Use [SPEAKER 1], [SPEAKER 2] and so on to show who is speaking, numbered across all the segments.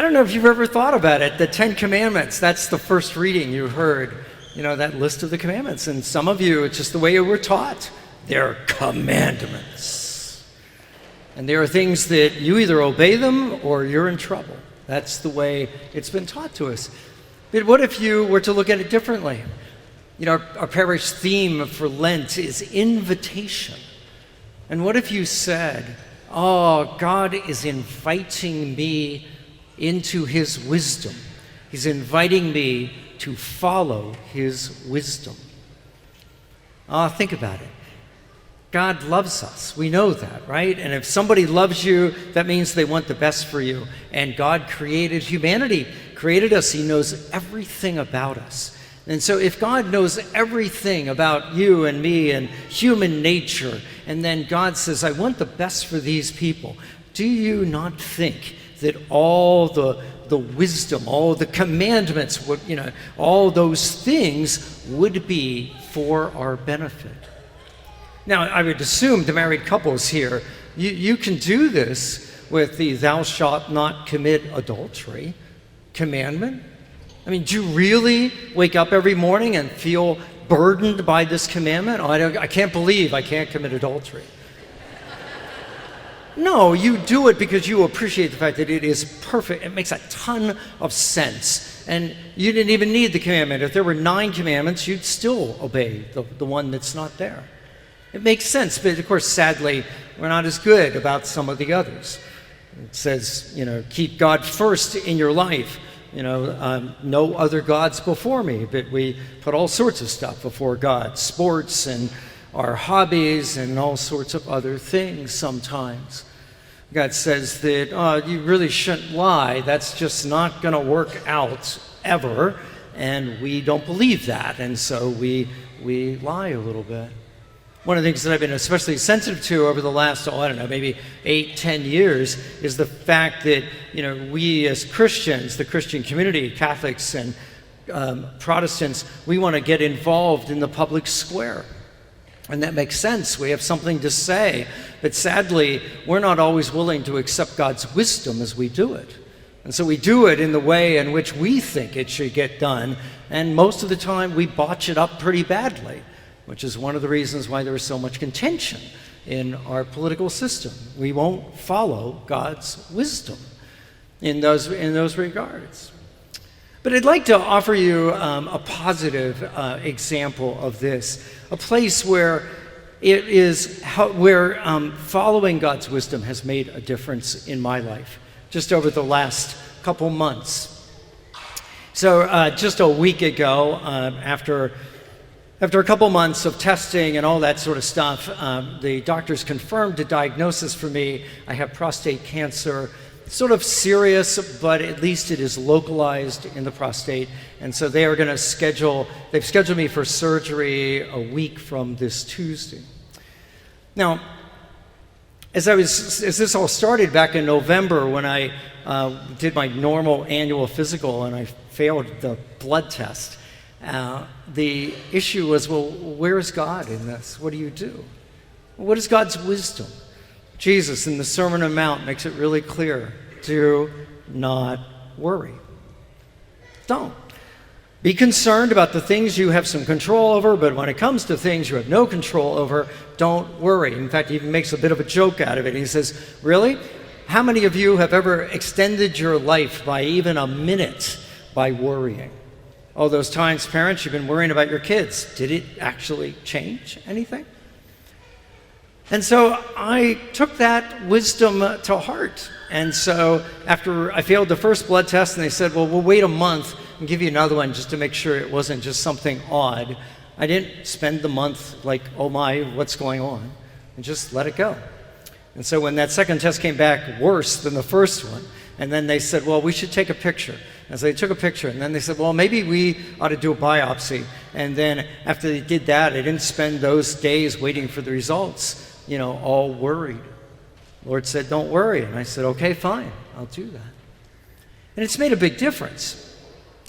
[SPEAKER 1] don't know if you've ever thought about it. The Ten Commandments, that's the first reading you heard, that list of the commandments. And some of you, it's just the way you were taught. They're commandments. And there are things that you either obey them or you're in trouble. That's the way it's been taught to us. But what if you were to look at it differently? Our parish theme for Lent is invitation. And what if you said, oh, God is inviting me into his wisdom. He's inviting me to follow his wisdom. Think about it. God loves us. We know that, right? And if somebody loves you, that means they want the best for you. And God created humanity, created us. He knows everything about us. And so if God knows everything about you and me and human nature, and then God says, I want the best for these people, do you not think that all the wisdom, all the commandments, all those things would be for our benefit? Now, I would assume the married couples here, you can do this with the thou shalt not commit adultery commandment. I mean, do you really wake up every morning and feel burdened by this commandment? I can't believe I can't commit adultery. No, you do it because you appreciate the fact that it is perfect. It makes a ton of sense. And you didn't even need the commandment. If there were 9 commandments, you'd still obey the one that's not there. It makes sense, but of course, sadly, we're not as good about some of the others. It says, keep God first in your life. No other gods before me, but we put all sorts of stuff before God, sports and our hobbies and all sorts of other things sometimes. God says that, you really shouldn't lie. That's just not going to work out ever, and we don't believe that, and so we lie a little bit. One of the things that I've been especially sensitive to over the last, maybe 8-10 years is the fact that, we as Christians, the Christian community, Catholics and Protestants, we want to get involved in the public square. And that makes sense. We have something to say. But sadly, we're not always willing to accept God's wisdom as we do it. And so we do it in the way in which we think it should get done. And most of the time, we botch it up pretty badly, which is one of the reasons why there is so much contention in our political system. We won't follow God's wisdom in those regards. But I'd like to offer you a positive example of this, a place where following God's wisdom has made a difference in my life, just over the last couple months. So just a week ago, after a couple months of testing and all that sort of stuff, the doctors confirmed the diagnosis for me. I have prostate cancer. It's sort of serious, but at least it is localized in the prostate. And so they've scheduled me for surgery a week from this Tuesday. Now, as this all started back in November when I did my normal annual physical and I failed the blood test, the issue was, well, where is God in this? What do you do? What is God's wisdom? Jesus in the Sermon on the Mount makes it really clear. Do not worry. Don't. Be concerned about the things you have some control over, but when it comes to things you have no control over, don't worry. In fact, he even makes a bit of a joke out of it. He says, really? How many of you have ever extended your life by even a minute by worrying? All those times, parents, you've been worrying about your kids. Did it actually change anything? And so I took that wisdom to heart. And so after I failed the first blood test and they said, well, we'll wait a month and give you another one just to make sure it wasn't just something odd, I didn't spend the month like, oh my, what's going on? And just let it go. And so when that second test came back worse than the first one, and then they said, well, we should take a picture. And so they took a picture, and then they said, well, maybe we ought to do a biopsy. And then after they did that, I didn't spend those days waiting for the results, all worried. The Lord said, don't worry. And I said, okay, fine, I'll do that. And it's made a big difference.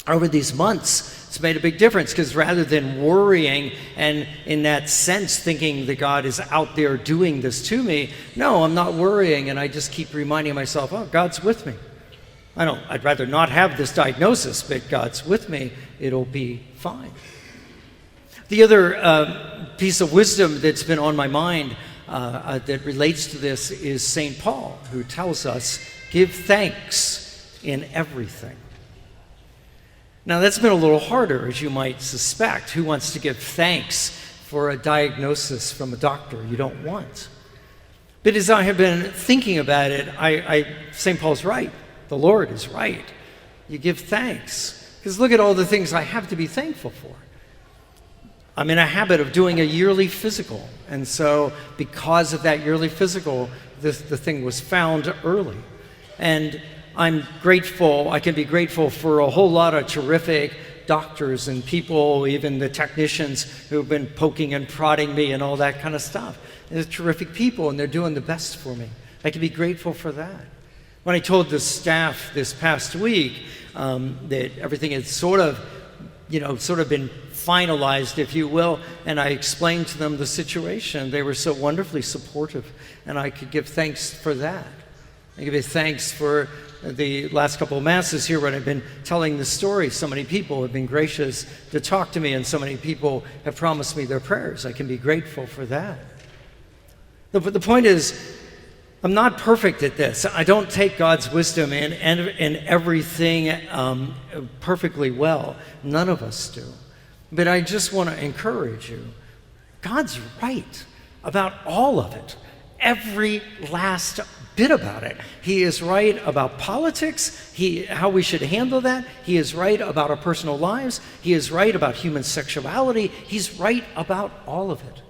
[SPEAKER 1] Over these months, it's made a big difference because rather than worrying and in that sense thinking that God is out there doing this to me, no, I'm not worrying, and I just keep reminding myself, oh, God's with me. I'd rather not have this diagnosis, but God's with me, it'll be fine. The other piece of wisdom that's been on my mind that relates to this is St. Paul, who tells us, give thanks in everything. Now, that's been a little harder, as you might suspect. Who wants to give thanks for a diagnosis from a doctor you don't want? But as I have been thinking about it, St. Paul's right. The Lord is right. You give thanks. Because look at all the things I have to be thankful for. I'm in a habit of doing a yearly physical. And so because of that yearly physical, the thing was found early. And I'm grateful, I can be grateful for a whole lot of terrific doctors and people, even the technicians who've been poking and prodding me and all that kind of stuff. They're terrific people and they're doing the best for me. I can be grateful for that. When I told the staff this past week that everything had sort of been finalized, if you will, and I explained to them the situation, they were so wonderfully supportive, and I could give thanks for that. I give you thanks for the last couple of masses here when I've been telling the story. So many people have been gracious to talk to me, and so many people have promised me their prayers. I can be grateful for that. But the point is, I'm not perfect at this. I don't take God's wisdom and everything perfectly well. None of us do. But I just want to encourage you. God's right about all of it. Every last bit about it. He is right about politics, how we should handle that. He is right about our personal lives. He is right about human sexuality. He's right about all of it.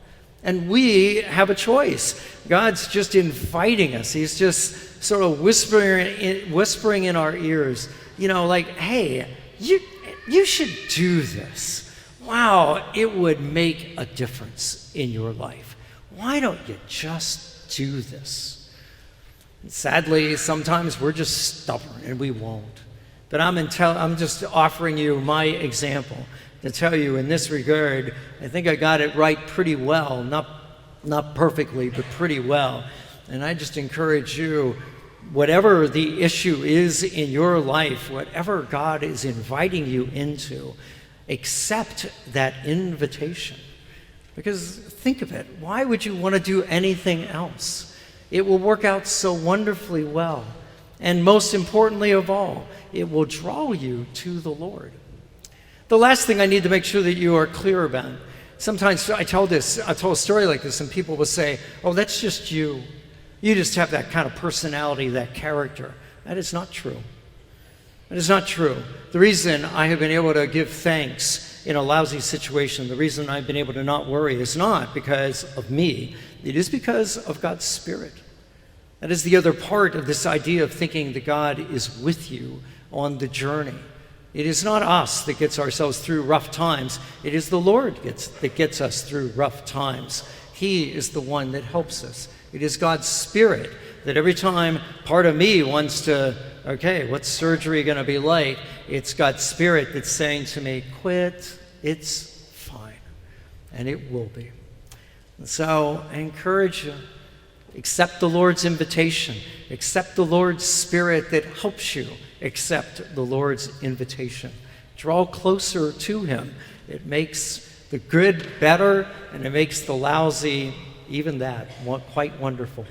[SPEAKER 1] And we have a choice. God's just inviting us. He's just sort of whispering in our ears, like, hey, you should do this. Wow, it would make a difference in your life. Why don't you just do this? And sadly, sometimes we're just stubborn and we won't. But I'm just offering you my example to tell you in this regard, I think I got it right pretty well, not perfectly, but pretty well. And I just encourage you, whatever the issue is in your life, whatever God is inviting you into, accept that invitation. Because think of it, why would you want to do anything else? It will work out so wonderfully well. And most importantly of all, it will draw you to the Lord. The last thing I need to make sure that you are clear about, sometimes I tell a story like this and people will say, oh, that's just you. You just have that kind of personality, that character. That is not true. That is not true. The reason I have been able to give thanks in a lousy situation, the reason I've been able to not worry is not because of me. It is because of God's Spirit. That is the other part of this idea of thinking that God is with you on the journey. It is not us that gets ourselves through rough times. It is the Lord that gets us through rough times. He is the one that helps us. It is God's Spirit that every time part of me wants to, okay, what's surgery going to be like? It's God's Spirit that's saying to me, quit, it's fine. And it will be. And so I encourage you, accept the Lord's invitation. Accept the Lord's Spirit that helps you. Accept the Lord's invitation. Draw closer to Him. It makes the good better, and it makes the lousy, even that, quite wonderful.